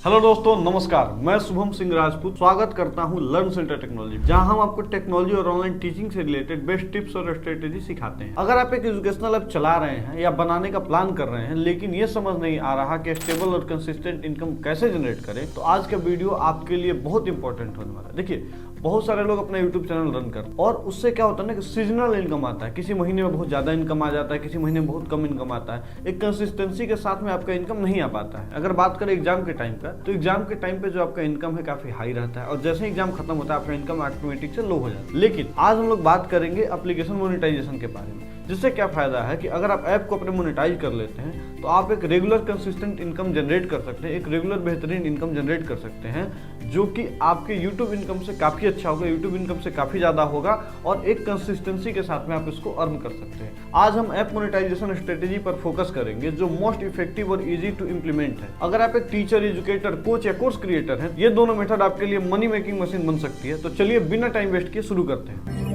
Hello दोस्तों, नमस्कार। मैं शुभम सिंह राजपूत स्वागत करता हूं लर्न सेंटर टेक्नोलॉजी, जहां हम आपको टेक्नोलॉजी और ऑनलाइन टीचिंग से रिलेटेड बेस्ट टिप्स और स्ट्रेटेजी सिखाते हैं। अगर आप एक एजुकेशनल ऐप चला रहे हैं या बनाने का प्लान कर रहे हैं, लेकिन ये समझ नहीं आ रहा कि स्टेबल और कंसिस्टेंट इनकम कैसे जनरेट करें, तो आज का वीडियो आपके लिए बहुत इंपॉर्टेंट होने वाला है। देखिए, बहुत सारे लोग अपना यूट्यूब चैनल रन करते हैं और उससे क्या होता है ना कि सीजनल इनकम आता है। किसी महीने में बहुत ज्यादा इनकम आ जाता है, किसी महीने में बहुत कम इनकम आता है। एक कंसिस्टेंसी के साथ में आपका इनकम नहीं आ पाता है। अगर बात करें एग्जाम के टाइम का, तो एग्जाम के टाइम पे जो आपका इनकम है काफी हाई रहता है और जैसे ही एग्जाम खत्म होता है आपका इनकम ऑटोमेटिक से लो हो जाता है। लेकिन आज हम लोग बात करेंगे एप्लीकेशन मोनेटाइजेशन के बारे में, जिससे क्या फायदा है कि अगर आप ऐप को अपने मोनेटाइज कर लेते हैं तो आप एक रेगुलर कंसिस्टेंट इनकम जनरेट कर सकते हैं, एक रेगुलर बेहतरीन इनकम जनरेट कर सकते हैं, जो कि आपके यूट्यूब इनकम से काफी अच्छा होगा, यूट्यूब इनकम से काफी ज्यादा होगा और एक कंसिस्टेंसी के साथ में आप इसको अर्न कर सकते हैं। आज हम ऐप मोनेटाइजेशन स्ट्रेटेजी पर फोकस करेंगे, जो मोस्ट इफेक्टिव और इजी टू इम्प्लीमेंट है। अगर आप एक टीचर, एजुकेटर, कोच या कोर्स क्रिएटर हैं, ये दोनों मेथड आपके लिए मनी मेकिंग मशीन बन सकती है। तो चलिए बिना टाइम वेस्ट किए शुरू करते हैं।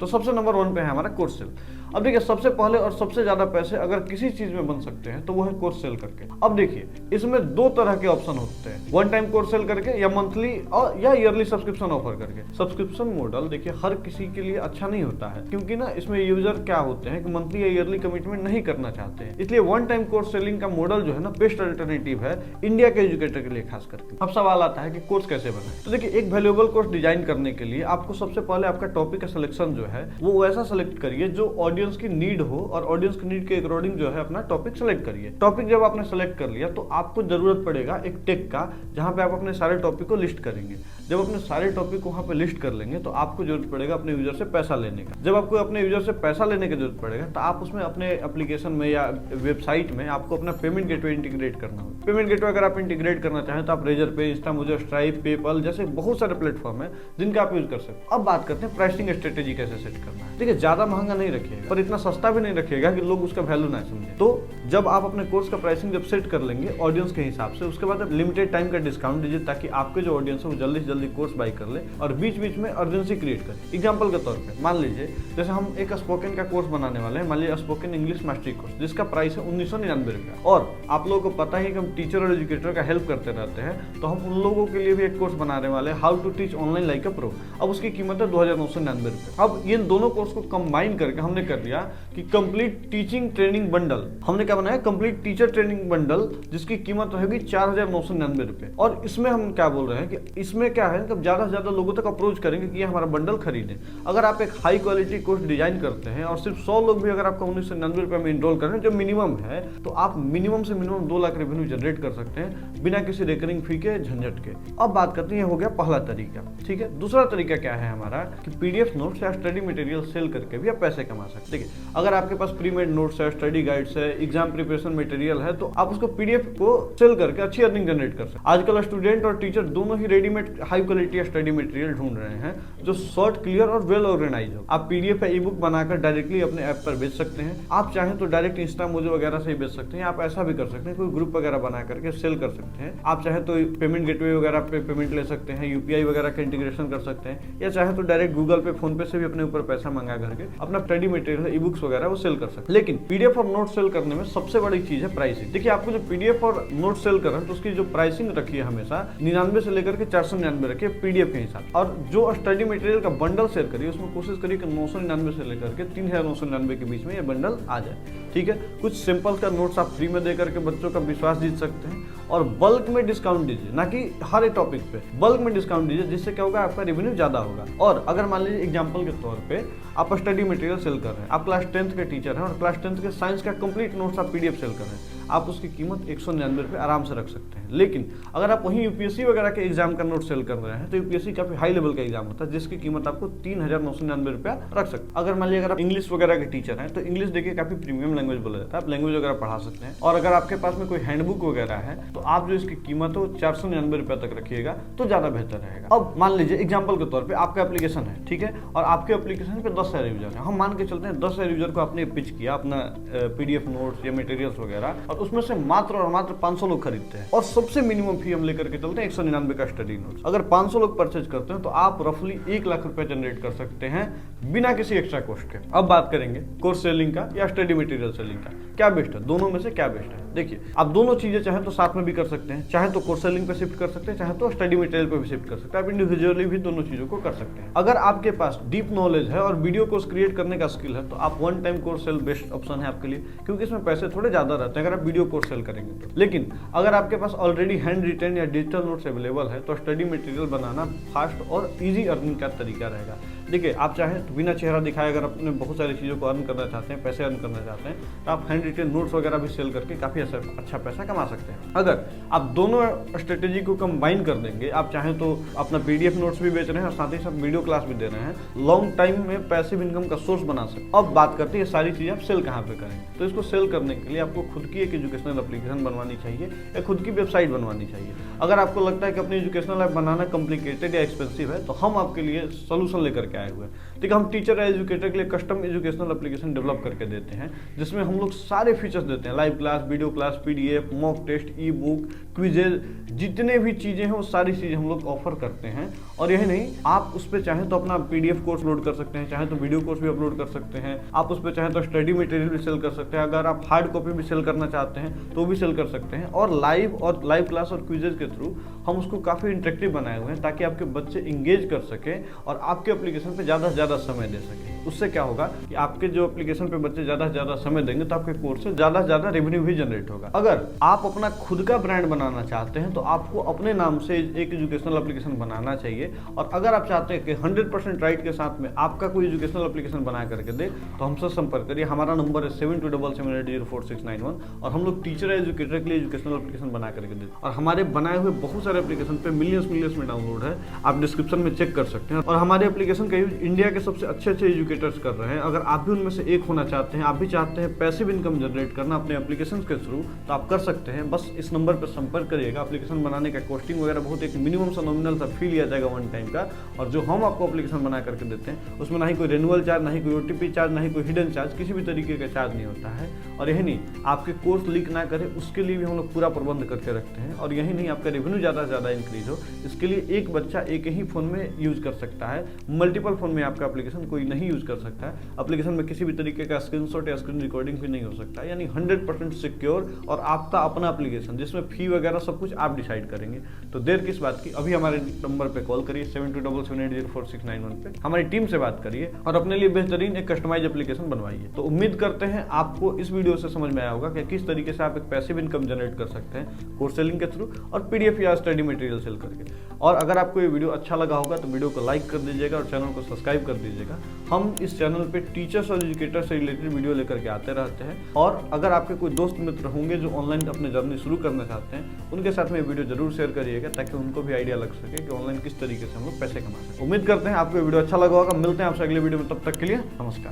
तो सबसे नंबर 1 पे है हमारा कोर्स सेल। अब देखिए, सबसे पहले और सबसे ज्यादा पैसे अगर किसी चीज में बन सकते हैं तो वो है कोर्स सेल करके। अब देखिए, इसमें दो तरह के ऑप्शन होते हैं, वन टाइम कोर्स सेल करके या मंथली और या ईयरली सब्सक्रिप्शन ऑफर करके। सब्सक्रिप्शन मॉडल देखिए हर किसी के लिए अच्छा नहीं होता है, क्योंकि ना इसमें यूजर क्या होते हैं कि मंथली या ईयरली कमिटमेंट नहीं करना चाहते हैं। इसलिए वन टाइम कोर्स सेलिंग का मॉडल जो है ना बेस्ट अल्टरनेटिव है इंडिया के एजुकेटर के लिए खास करके। अब सवाल आता है कि कोर्स कैसे बनाए। तो देखिए, एक वैल्यूएबल कोर्स डिजाइन करने के लिए आपको सबसे पहले आपका टॉपिक का सिलेक्शन जो है वो वैसा सेलेक्ट करिए जो ऑडियंस की नीड हो, और ऑडियंस की नीड के अकॉर्डिंग जो है अपना टॉपिक सेलेक्ट करिए। टॉपिक जब आपने सेलेक्ट कर लिया तो आपको जरूरत पड़ेगा एक टेक का, जहां पे आप अपने सारे टॉपिक को लिस्ट करेंगे। जब अपने सारे टॉपिक को वहां पे लिस्ट कर लेंगे तो आपको जरूरत पड़ेगा अपने यूजर से पैसा लेने का। जब आपको अपने यूजर से पैसा लेने की जरूरत पड़ेगा तो आप उसमें अपने एप्लीकेशन में या वेबसाइट में आपको अपना पेमेंट गेटवे इंटीग्रेट करना होगा। पेमेंट गेटवे अगर आप इंटीग्रेट करना चाहें तो आप रेजर पे, इंस्टामोजो, स्ट्राइप, पेपल जैसे बहुत सारे प्लेटफॉर्म है जिनका आप यूज कर सकते हैं। अब बात करते हैं प्राइसिंग स्ट्रेटेजी कैसे सेट करना है। देखिए, ज्यादा महंगा नहीं रखिएगा पर इतना सस्ता भी नहीं रखिएगा कि लोग उसका वैल्यू ना समझे। तो जब आप अपने कोर्स का प्राइसिंग जब सेट कर लेंगे ऑडियंस के हिसाब से, उसके बाद आप लिमिटेड टाइम का डिस्काउंट दीजिए ताकि आपके जो ऑडियंस है वो जल्दी से जल्दी कोर्स बाय कर ले और बीच बीच में अर्जेंसी क्रिएट करें। एग्जांपल के तौर पे मान लीजिए, जैसे हम एक स्पोकन का कोर्स बनाने वाले हैं, मान लीजिए स्पोकन इंग्लिश मास्टरी कोर्स, जिसका प्राइस है 1999 रुपया। और आप लोगों को पता है कि हम टीचर और एजुकेटर का हेल्प करते रहते हैं, तो हम उन लोगों के लिए भी एक कोर्स बनाने वाले हैं, how to teach online like a pro. अब उसकी कीमत है 2999 रुपये। अब इन दोनों कोर्स को कंबाइन करके हमने कर दिया कि कंप्लीट टीचिंग ट्रेनिंग बंडल। हमने क्या बनाया, कंप्लीट टीचर ट्रेनिंग बंडल, जिसकी कीमत रहेगी 4999 रुपए। और इसमें हम क्या बोल रहे हैं कि इसमें क्या है, ज्यादा से ज्यादा लोगों तक अप्रोच करेंगे कि ये हमारा बंडल खरीदें। अगर आप एक हाई क्वालिटी कोर्स डिजाइन करते हैं और सिर्फ 100 लोग भी अगर आपका 1999 रुपए में इनरोल कर रहे हैं, जो मिनिमम है, तो आप मिनिमम से मिनिमम 2 लाख रेवेन्यू जनरेट कर सकते हैं बिना किसी रिकरिंग फी के, झंझट के। अब बात करते हैं, ये हो गया पहला तरीका, ठीक है। दूसरा तरीका क्या है हमारा कि पीडीएफ नोट्स या स्टडी मटेरियल सेल करके भी आप पैसे कमा सकते हैं। देखिए, अगर आपके पास प्री मेड नोट्स है, स्टडी गाइड्स है, एग्जाम प्रिपरेशन मटेरियल है, तो आप उसको पीडीएफ को सेल करके अच्छी अर्निंग जनरेट कर सकते हैं। आजकल स्टूडेंट और टीचर दोनों ही readymade high quality study material ढूंढ रहे हैं जो शॉर्ट, क्लियर और वेल ऑर्गेनाइज हो। आप पीडीएफ या ई बुक बनाकर डायरेक्टली अपने ऐप पर बेच सकते हैं। आप चाहें तो डायरेक्ट इंस्टामोजो वगैरह से ही बेच सकते हैं। आप ऐसा भी कर सकते हैं, कोई ग्रुप वगैरह बना करके सेल कर सकते हैं। आप चाहे तो पेमेंट गेटवे वगैरह पे पेमेंट ले सकते हैं, यूपीआई वगैरह का इंटीग्रेशन कर सकते हैं, या चाहे तो डायरेक्ट गूगल पे, फोन पे से भी अपने ऊपर पैसा मंगा करके अपना स्टडी मटेरियल, ई बुक्स वगैरह वो सेल कर सकते हैं। लेकिन पीडीएफ और नोट सेल करने में सबसे बड़ी चीज है प्राइसिंग। देखिए, आपको जो पीडीएफ और नोट सेल कर रहे हैं तो उसकी जो प्राइसिंग रखी है हमेशा 99 से लेकर के 499 रखिए पीडीएफ के हिसाब। और जो स्टडी मटेरियल का बंडल शेयर करिए उसमें कोशिश करिए कि 999 से लेकर के 3999 के बीच में ये बंडल आ जाए, ठीक है। कुछ सिंपल का नोट्स आप फ्री में दे करके बच्चों का विश्वास जीत सकते हैं, और बल्क में डिस्काउंट दीजिए, ना कि हर एक टॉपिक पे बल्क में डिस्काउंट दीजिए, जिससे क्या होगा, आपका रेवेन्यू ज्यादा होगा। और अगर मान लीजिए एग्जांपल के तौर पे आप स्टडी मटेरियल सेल कर रहे हैं, आप क्लास 10th के टीचर हैं और क्लास 10th के साइंस का कंप्लीट नोट्स आप पीडीएफ सेल कर रहे हैं, आप उसकी कीमत 199 रुपये आराम से रख सकते हैं। लेकिन अगर आप वहीं यूपीएससी वगैरह के एग्जाम का नोट सेल कर रहे हैं, तो यूपीएससी काफी हाई लेवल का एग्जाम होता है, जिसकी कीमत आपको 3999 रुपया रख सकते हैं। अगर मान लीजिए अगर आप इंग्लिश वगैरह के टीचर हैं, तो इंग्लिश देखिए काफी प्रीमियम लैंग्वेज बोला जाता है, आप लैंग्वेज वगैरह पढ़ा सकते हैं। और अगर आपके पास में कोई हैंडबुक वगैरह है तो आप जो इसकी कीमत है वो 499 रुपये तक रखिएगा तो ज्यादा बेहतर रहेगा। अब मान लीजिए एग्जाम्पल के तौर पर आपका एप्लीकेशन है, ठीक है, और आपके एप्लीकेशन पे 10,000 यूजर है। हम मान के चलते हैं 10,000 यूजर को आपने पिच किया अपना पीडीएफ नोट्स या मटेरियल्स वगैरह, और उसमें से मात्र और मात्र 500 लोग खरीदते हैं और सबसे मिनिमम फी हम लेकर के चलते हैं 199 का स्टडी नोट्स। अगर 500 लोग परचेज करते हैं तो आप रफली 1 लाख रुपए जनरेट कर सकते हैं बिना किसी एक्स्ट्रा कॉस्ट के। अब बात करेंगे कोर्स सेलिंग का या स्टडी मटेरियल सेलिंग का, क्या बेस्ट है, दोनों में से क्या बेस्ट है। देखिए, आप दोनों चीजें चाहे तो साथ में भी कर सकते हैं, चाहे तो कोर्स सेलिंग पे शिफ्ट कर सकते हैं, चाहे तो स्टडी मटेरियल पे भी शिफ्ट कर सकते हैं। आप इंडिविजुअली भी दोनों चीजों को कर सकते हैं। अगर आपके पास डीप नॉलेज है और वीडियो कोर्स क्रिएट करने का स्किल है तो आप one time course sell best option है आपके लिए, क्योंकि इसमें पैसे थोड़े ज्यादा रहते हैं अगर आप वीडियो कोर्स सेल करेंगे तो। लेकिन अगर आपके पास ऑलरेडी हैंड रिटन या डिजिटल नोट्स अवेलेबल है तो स्टडी मटेरियल बनाना फास्ट और इजी अर्निंग का तरीका रहेगा। देखिए, आप चाहें तो बिना चेहरा दिखाए अगर अपने बहुत सारी चीज़ों को अर्न करना चाहते हैं, पैसे अर्न करना चाहते हैं, तो आप हैंड रिटन नोट्स वगैरह भी सेल करके काफ़ी अच्छा पैसा कमा सकते हैं। अगर आप दोनों स्ट्रेटेजी को कंबाइन कर देंगे, आप चाहें तो अपना PDF नोट्स भी बेच रहे हैं और साथ ही साथ वीडियो क्लास भी दे रहे हैं, लॉन्ग टाइम में पैसिव इनकम का सोर्स बना सकते हैं। अब बात करते हैं ये सारी चीज़ें आप सेल कहाँ पे करेंगे। तो इसको सेल करने के लिए आपको खुद की एक एजुकेशनल एप्लीकेशन बनवानी चाहिए या खुद की वेबसाइट बनवानी चाहिए। अगर आपको लगता है कि अपनी एजुकेशनल ऐप बनाना कॉम्प्लिकेटेड या एक्सपेंसिव है तो हम आपके लिए सोल्यूशन लेकर के आए हुए हैं। ठीक है, हम टीचर या एजुकेटर के लिए कस्टम एजुकेशनल एप्लीकेशन डेवलप करके देते हैं जिसमें हम लोग सारे फीचर्स देते हैं, live class, video class, PDF, mock test, e book, quizzes, जितने भी चीज़ें हैं वो सारी चीज़ें हम लोग ऑफर करते हैं। और यही नहीं, आप उस पर चाहें तो अपना PDF कोर्स लोड कर सकते हैं, चाहे तो वीडियो कोर्स भी अपलोड कर सकते हैं, आप उस पर चाहें तो स्टडी मटेरियल भी सेल कर सकते हैं, अगर आप हार्ड कॉपी भी सेल करना चाहते हैं तो भी सेल कर सकते हैं। और लाइव क्लास और क्विजेज के थ्रू हम उसको काफ़ी इंटरेक्टिव बनाए हुए हैं ताकि आपके बच्चे इंगेज कर सकें और आपके एप्लीकेशन पर ज़्यादा से ज़्यादा समय दे सकें। उससे क्या होगा कि आपके जो एप्लीकेशन पे बच्चे ज़्यादा से ज़्यादा समय देंगे तो आपके कोर्स से ज़्यादा रेवेन्यू भी जनरेट होगा। अगर आप अपना खुद का ब्रांड बनाना चाहते हैं तो आपको अपने नाम से एक एजुकेशनल एप्लीकेशन बनाना चाहिए। और अगर आप चाहते हैं कि 100% राइट के साथ में आपका कोई एजुकेशनल एप्लीकेशन बना करके दे तो हमसे संपर्क करिए। हमारा नंबर है 7277804691 और हम लोग टीचर एजुकेटर के लिए एजुकेशनल एप्लीकेशन बना करके देते हैं। और हमारे बनाए हुए बहुत सारे एप्लीकेशन पे मिलियंस में डाउनलोड है, आप डिस्क्रिप्शन में चेक कर सकते हैं। और हमारे एप्लीकेशन का यूज इंडिया के सबसे अच्छे एजुकेटर्स कर रहे हैं। अगर आप भी उनमें से एक होना चाहते हैं, आप भी चाहते हैं पैसिव इनकम जनरेट करना अपने एप्लीकेशन के थ्रू, तो आप कर सकते हैं। बस इस नंबर पर संपर्क करिएगा। एप्लीकेशन बनाने का कॉस्टिंग वगैरह बहुत एक मिनिमम सा नॉमिनल सा फी लिया जाएगा वन टाइम का। और जो हम आपको एप्लीकेशन बना करके देते हैं उसमें ना ही कोई रेन्युअल चार्ज, ना ही कोई OTP चार्ज, ना ही कोई हिडन चार्ज, किसी भी तरीके का चार्ज नहीं होता है। और यही नहीं, आपके कोर्स लीक ना करे उसके लिए भी हम लोग पूरा प्रबंध करके रखते हैं। और यही नहीं, आपका रेवेन्यू ज़्यादा से ज़्यादा इंक्रीज हो इसके लिए एक बच्चा एक ही फोन में यूज कर सकता है, मल्टीपल फोन में आपका एप्लीकेशन कोई नहीं यूज कर सकता है। एप्लीकेशन में किसी भी तरीके का स्क्रीनशॉट या स्क्रीन रिकॉर्डिंग भी नहीं हो सकता, यानी 100% सिक्योर और आपका अपना एप्लीकेशन जिसमें फी वगैरह सब कुछ आप डिसाइड करेंगे। तो देर किस बात की, अभी हमारे नंबर पे कॉल करिए 7277804691 पे, हमारी टीम से बात करिए और अपने लिए बेहतरीन एक कस्टमाइज एप्लीकेशन बनवाइए। तो उम्मीद करते हैं आपको इस वीडियो से समझ में आया होगा कि किस तरीके से आप एक पैसिव इनकम जनरेट कर सकते हैं कोर्स सेलिंग के थ्रू और PDF या स्टडी मटेरियल सेल करके। और अगर आपको ये वीडियो अच्छा लगा होगा तो वीडियो को लाइक कर दीजिएगा और चैनल को सब्सक्राइब कर दीजिएगा। हम इस चैनल पे टीचर्स और एजुकेटर से रिलेटेड वीडियो लेकर के आते रहते हैं। और अगर आपके कोई दोस्त मित्र होंगे जो ऑनलाइन अपने जर्नी शुरू करना चाहते हैं, उनके साथ में वीडियो जरूर शेयर करिएगा ताकि उनको भी आइडिया लग सके कि ऑनलाइन किस तरीके से हम लोग पैसे कमा सकें। उम्मीद करते हैं आपको वीडियो अच्छा लगा होगा। मिलते हैं आपसे अगले वीडियो में, तब तक के लिए नमस्कार।